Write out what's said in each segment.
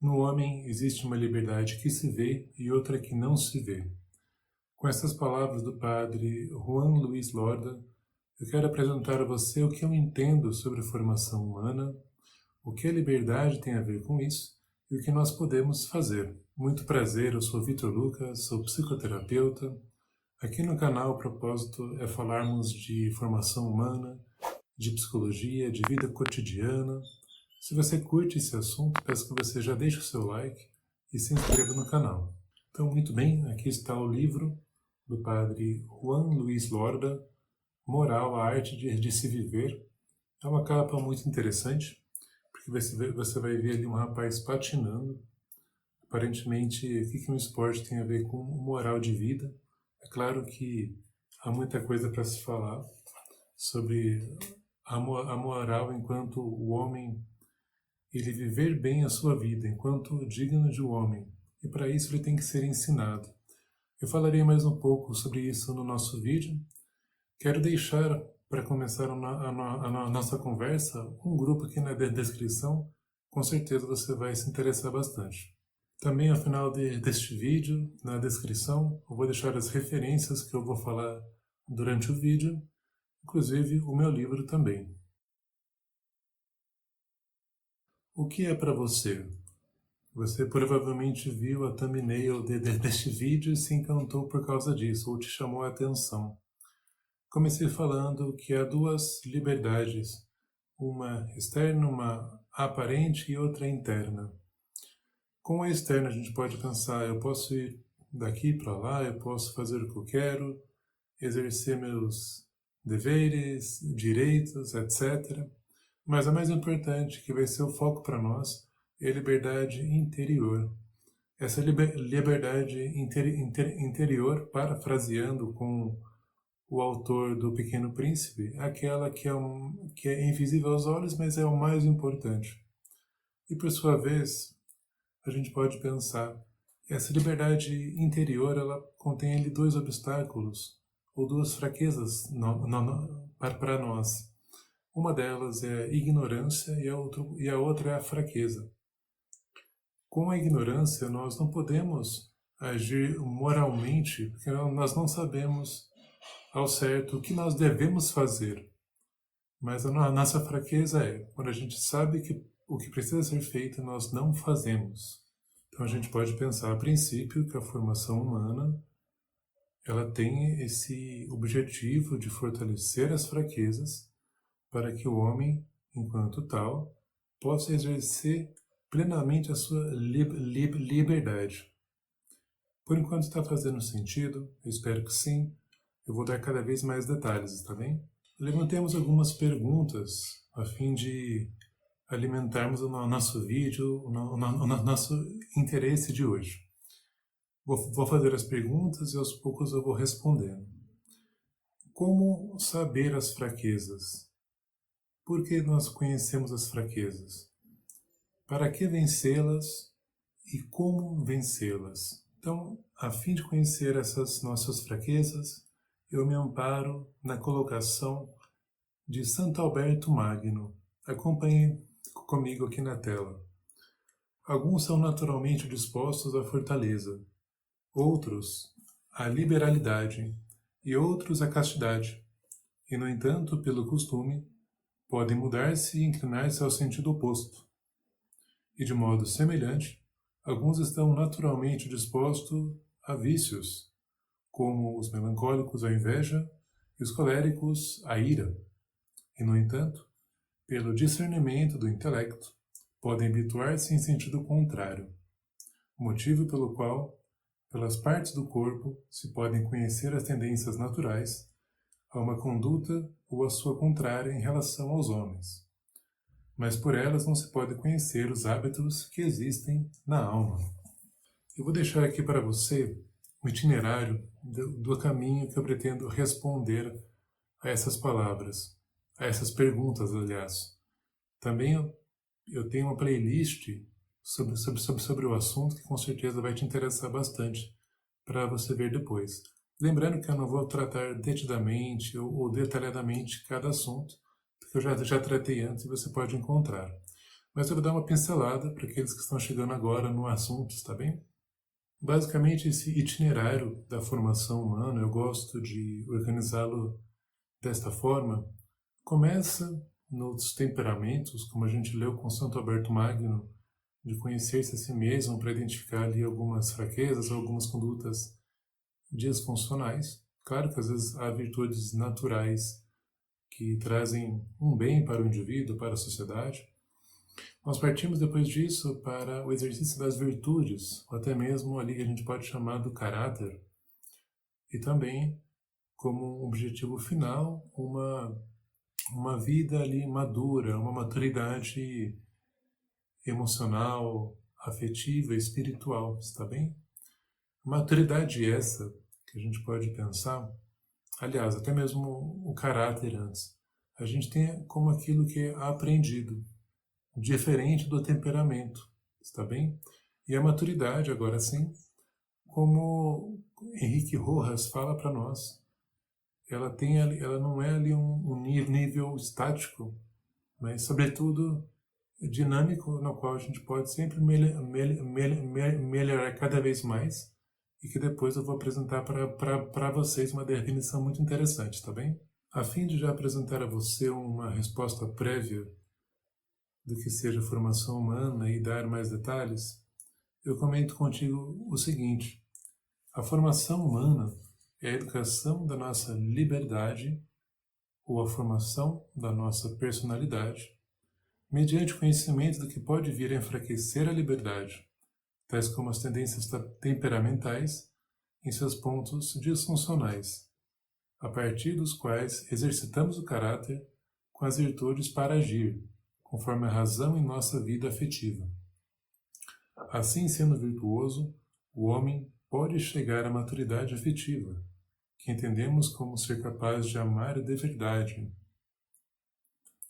No homem existe uma liberdade que se vê e outra que não se vê. Com essas palavras do padre Juan Luis Lorda, eu quero apresentar a você o que eu entendo sobre formação humana, o que a liberdade tem a ver com isso e o que nós podemos fazer. Muito prazer, eu sou Vitor Lucas, sou psicoterapeuta. Aqui no canal o propósito é falarmos de formação humana, de psicologia, de vida cotidiana. Se você curte esse assunto, peço que você já deixe o seu like e se inscreva no canal. Então, muito bem, aqui está o livro do padre Juan Luis Lorda, Moral, a Arte de se Viver. É uma capa muito interessante, porque você vai ver ali um rapaz patinando. Aparentemente, o que um esporte tem a ver com moral de vida? É claro que há muita coisa para se falar sobre a moral enquanto o homem ele viver bem a sua vida enquanto digno de um homem, e para isso ele tem que ser ensinado. Eu falarei mais um pouco sobre isso no nosso vídeo. Quero deixar, para começar a nossa conversa, um grupo aqui na descrição. Com certeza você vai se interessar bastante. Também ao final deste vídeo, na descrição, eu vou deixar as referências que eu vou falar durante o vídeo, inclusive o meu livro também. O que é para você? Você provavelmente viu a thumbnail deste vídeo e se encantou por causa disso, ou te chamou a atenção. Comecei falando que há duas liberdades, uma externa, uma aparente e outra interna. Com a externa a gente pode pensar, eu posso ir daqui para lá, eu posso fazer o que eu quero, exercer meus deveres, direitos, etc. Mas a mais importante, que vai ser o foco para nós, é a liberdade interior. Essa liberdade interior, parafraseando com o autor do Pequeno Príncipe, é aquela que é invisível aos olhos, mas é o mais importante. E por sua vez, a gente pode pensar, essa liberdade interior, ela contém ali dois obstáculos, ou duas fraquezas para nós. Uma delas é a ignorância e a outra é a fraqueza. Com a ignorância, nós não podemos agir moralmente, porque nós não sabemos ao certo o que nós devemos fazer. Mas a nossa fraqueza é quando a gente sabe que o que precisa ser feito nós não fazemos. Então a gente pode pensar a princípio que a formação humana ela tem esse objetivo de fortalecer as fraquezas para que o homem, enquanto tal, possa exercer plenamente a sua liberdade. Por enquanto está fazendo sentido, eu espero que sim. Eu vou dar cada vez mais detalhes, está bem? Levantemos algumas perguntas a fim de alimentarmos o nosso vídeo, o nosso interesse de hoje. Vou fazer as perguntas e aos poucos eu vou respondendo. Como saber as fraquezas? Por que nós conhecemos as fraquezas? Para que vencê-las e como vencê-las? Então, a fim de conhecer essas nossas fraquezas, eu me amparo na colocação de Santo Alberto Magno. Acompanhe comigo aqui na tela. Alguns são naturalmente dispostos à fortaleza, outros à liberalidade e outros à castidade. E, no entanto, pelo costume, podem mudar-se e inclinar-se ao sentido oposto. E, de modo semelhante, alguns estão naturalmente dispostos a vícios, como os melancólicos à inveja e os coléricos à ira. E, no entanto, pelo discernimento do intelecto, podem habituar-se em sentido contrário, motivo pelo qual, pelas partes do corpo, se podem conhecer as tendências naturais a uma conduta ou a sua contrária em relação aos homens. Mas por elas não se pode conhecer os hábitos que existem na alma. Eu vou deixar aqui para você um itinerário do caminho que eu pretendo responder a essas palavras, a essas perguntas, aliás. Também eu tenho uma playlist sobre o assunto que com certeza vai te interessar bastante para você ver depois. Lembrando que eu não vou tratar detidamente ou detalhadamente cada assunto, porque eu já tratei antes e você pode encontrar. mas eu vou dar uma pincelada para aqueles que estão chegando agora no assunto, está bem? Basicamente, esse itinerário da formação humana, eu gosto de organizá-lo desta forma. Começa nos temperamentos, como a gente leu com Santo Alberto Magno, de conhecer-se a si mesmo para identificar ali algumas fraquezas ou algumas condutas disfuncionais. Claro que às vezes há virtudes naturais que trazem um bem para o indivíduo, para a sociedade. Nós partimos depois disso para o exercício das virtudes, ou até mesmo ali que a gente pode chamar do caráter, e também como objetivo final uma vida ali madura, uma maturidade emocional, afetiva, espiritual, está bem? Maturidade essa que a gente pode pensar, aliás, até mesmo o caráter antes. A gente tem como aquilo que é aprendido, diferente do temperamento, está bem? E a maturidade, agora sim, como Henrique Rojas fala para nós, ela não é ali um nível estático, mas sobretudo dinâmico, no qual a gente pode sempre melhorar cada vez mais, e que depois eu vou apresentar para vocês uma definição muito interessante, tá bem? A fim de já apresentar a você uma resposta prévia do que seja formação humana e dar mais detalhes, eu comento contigo o seguinte: a formação humana é a educação da nossa liberdade ou a formação da nossa personalidade, mediante conhecimento do que pode vir a enfraquecer a liberdade, tais como as tendências temperamentais em seus pontos disfuncionais, a partir dos quais exercitamos o caráter com as virtudes para agir, conforme a razão em nossa vida afetiva. Assim, sendo virtuoso, o homem pode chegar à maturidade afetiva, que entendemos como ser capaz de amar de verdade,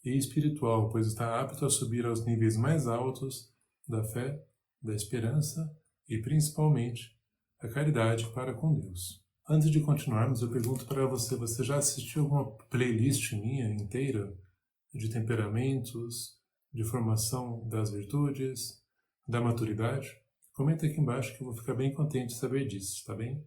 e espiritual, pois está apto a subir aos níveis mais altos da fé, da esperança e, principalmente, a caridade para com Deus. Antes de continuarmos, eu pergunto para você, você já assistiu alguma playlist minha inteira de temperamentos, de formação das virtudes, da maturidade? Comenta aqui embaixo que eu vou ficar bem contente de saber disso, tá bem?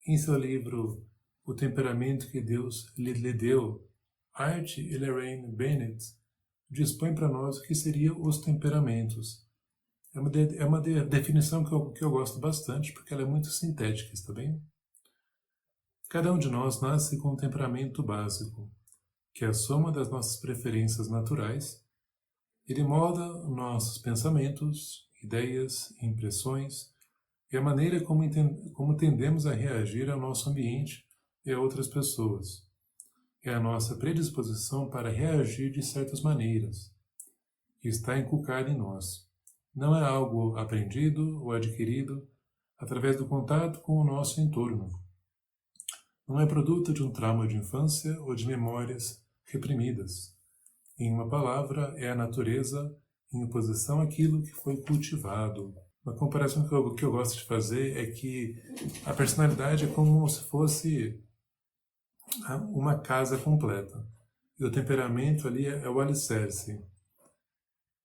Em seu livro O Temperamento que Deus lhe deu, Art e Lorraine Bennett dispõe para nós o que seriam os temperamentos. É uma definição que eu gosto bastante, porque ela é muito sintética, está bem? Cada um de nós nasce com um temperamento básico, que é a soma das nossas preferências naturais. Ele molda nossos pensamentos, ideias, impressões e a maneira como tendemos a reagir ao nosso ambiente e a outras pessoas. É a nossa predisposição para reagir de certas maneiras, que está inculcada em nós. Não é algo aprendido ou adquirido através do contato com o nosso entorno. Não é produto de um trauma de infância ou de memórias reprimidas. Em uma palavra, é a natureza em oposição àquilo que foi cultivado. Uma comparação que eu gosto de fazer é que a personalidade é como se fosse uma casa completa. E o temperamento ali é o alicerce.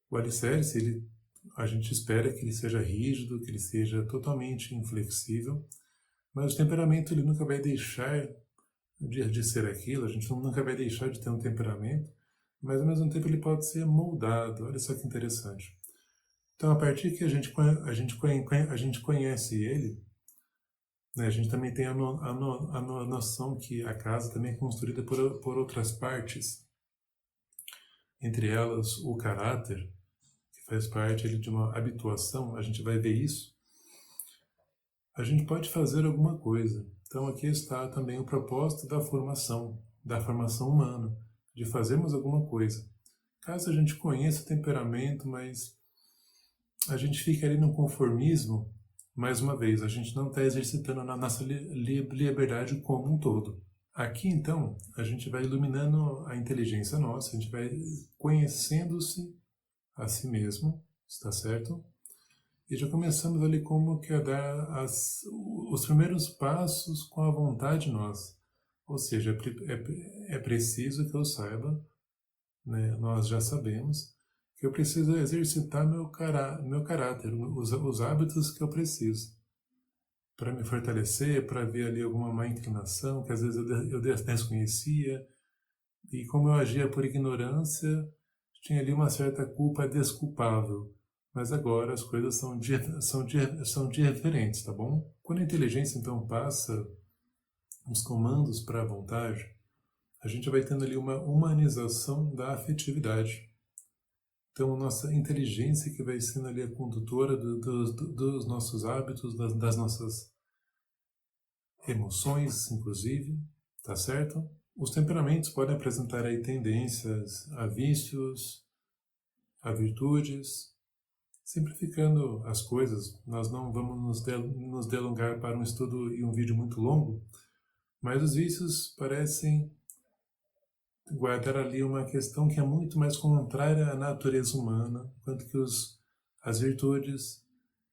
O alicerce, a gente espera que ele seja rígido, que ele seja totalmente inflexível, mas o temperamento ele nunca vai deixar de ser aquilo, a gente nunca vai deixar de ter um temperamento, mas ao mesmo tempo ele pode ser moldado. Olha só que interessante. Então, a partir que a gente conhece ele, né, a gente também tem a noção que a casa também é construída por outras partes, entre elas o caráter, que faz parte de uma habituação, a gente vai ver isso. A gente pode fazer alguma coisa. Então aqui está também o propósito da formação humana, de fazermos alguma coisa. Caso a gente conheça o temperamento, mas a gente fica ali no conformismo, mais uma vez, a gente não está exercitando a nossa liberdade como um todo. Aqui, então, a gente vai iluminando a inteligência nossa, a gente vai conhecendo-se a si mesmo, está certo? E já começamos ali como que a dar os primeiros passos com a vontade nossa. Ou seja, é preciso que eu saiba né? Nós já sabemos que eu preciso exercitar meu caráter, os hábitos que eu preciso para me fortalecer, para ver ali alguma má inclinação que às vezes eu desconhecia, e como eu agia por ignorância, tinha ali uma certa culpa desculpável. Mas agora as coisas são diferentes, tá bom? Quando a inteligência então passa os comandos para a vontade, a gente vai tendo ali uma humanização da afetividade. Então, a nossa inteligência que vai sendo ali a condutora dos nossos hábitos, das nossas emoções, inclusive, tá certo? Os temperamentos podem apresentar aí tendências a vícios, a virtudes, simplificando as coisas. Nós não vamos nos delongar para um estudo e um vídeo muito longo, mas os vícios parecem guardar ali uma questão que é muito mais contrária à natureza humana, enquanto que as virtudes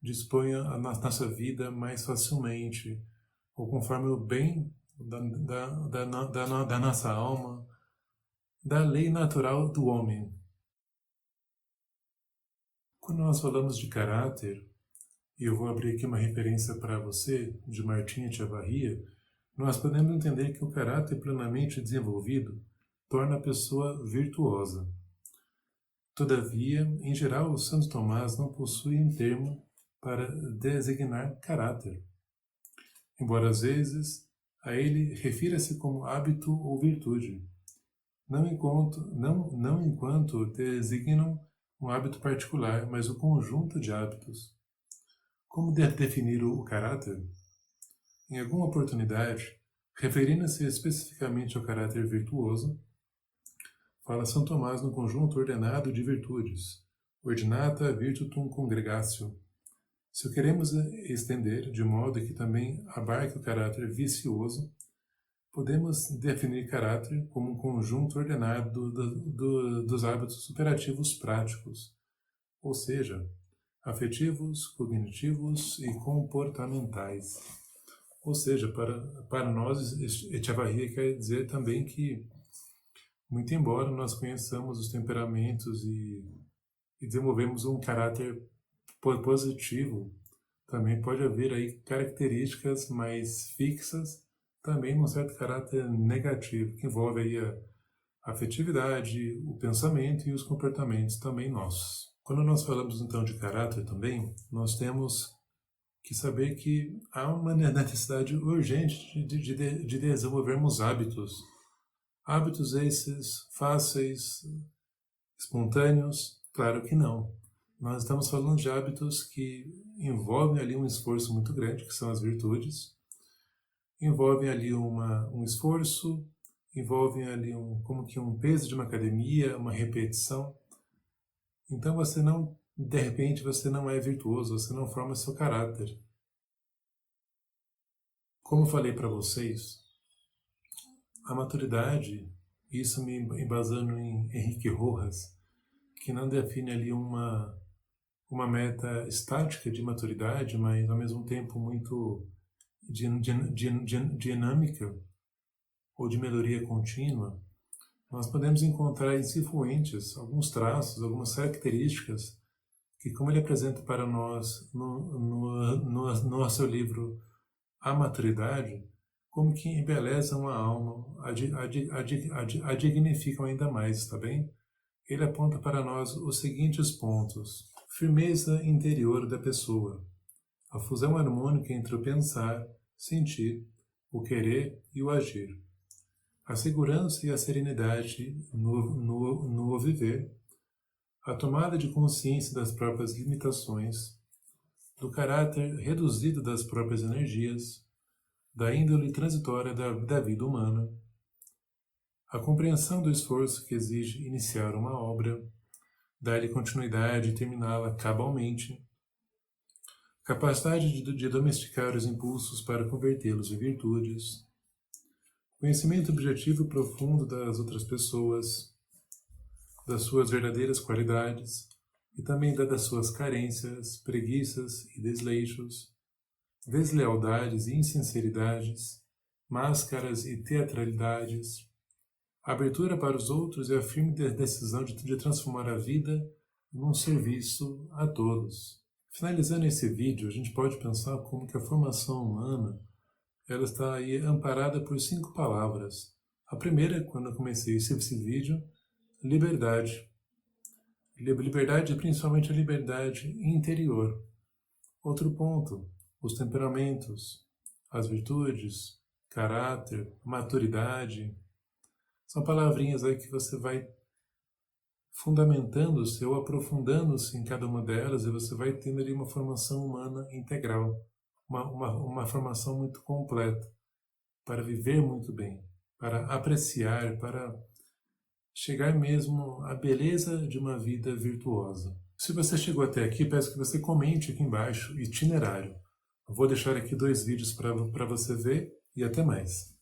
dispõem a nossa vida mais facilmente, ou conforme o bem da nossa alma, da lei natural do homem. Quando nós falamos de caráter, e eu vou abrir aqui uma referência para você, de Martin Etchevarria, nós podemos entender que o caráter plenamente desenvolvido torna a pessoa virtuosa. Todavia, em geral, o Santo Tomás não possui um termo para designar caráter, embora às vezes a ele refira-se como hábito ou virtude, não enquanto designam um hábito particular, mas o conjunto de hábitos. Como definir o caráter? Em alguma oportunidade, referindo-se especificamente ao caráter virtuoso, fala São Tomás no conjunto ordenado de virtudes, ordinata virtutum congregatio. Se o queremos estender de modo que também abarque o caráter vicioso, podemos definir caráter como um conjunto ordenado dos hábitos superativos práticos, ou seja, afetivos, cognitivos e comportamentais. Ou seja, para nós, Etchevarria quer dizer também que, muito embora nós conheçamos os temperamentos e desenvolvemos um caráter positivo, também pode haver aí características mais fixas, também num certo caráter negativo, que envolve aí a afetividade, o pensamento e os comportamentos também nossos. Quando nós falamos então de caráter também, nós temos que saber que há uma necessidade urgente de desenvolvermos hábitos. Hábitos esses fáceis, espontâneos? Claro que não. Nós estamos falando de hábitos que envolvem ali um esforço muito grande, que são as virtudes, envolvem ali um esforço, envolvem ali como que um peso de uma academia, uma repetição. Então de repente você não é virtuoso, você não forma seu caráter. Como eu falei para vocês, a maturidade, isso me embasando em Henrique Rojas, que não define ali uma meta estática de maturidade, mas ao mesmo tempo muito dinâmica ou de melhoria contínua, nós podemos encontrar influentes alguns traços, algumas características que, como ele apresenta para nós no seu livro A Maturidade, como que embelezam a alma, a dignificam ainda mais, está bem? Ele aponta para nós os seguintes pontos: firmeza interior da pessoa, a fusão harmônica entre o pensar, sentir, o querer e o agir, a segurança e a serenidade no viver, a tomada de consciência das próprias limitações, do caráter reduzido das próprias energias, da índole transitória da vida humana, a compreensão do esforço que exige iniciar uma obra, dar-lhe continuidade e terminá-la cabalmente, capacidade de domesticar os impulsos para convertê-los em virtudes, conhecimento objetivo e profundo das outras pessoas, das suas verdadeiras qualidades e também das suas carências, preguiças e desleixos, deslealdades e insinceridades, máscaras e teatralidades, a abertura para os outros e a firme decisão de transformar a vida num serviço a todos. Finalizando esse vídeo, a gente pode pensar como que a formação humana ela está aí amparada por 5 palavras. A primeira, quando eu comecei esse vídeo, liberdade. Liberdade, principalmente a liberdade interior. Outro ponto, os temperamentos, as virtudes, caráter, maturidade. São palavrinhas aí que você vai fundamentando-se ou aprofundando-se em cada uma delas e você vai tendo ali uma formação humana integral, uma formação muito completa para viver muito bem, para apreciar, para chegar mesmo à beleza de uma vida virtuosa. Se você chegou até aqui, peço que você comente aqui embaixo itinerário. Eu vou deixar aqui 2 vídeos para você ver e até mais.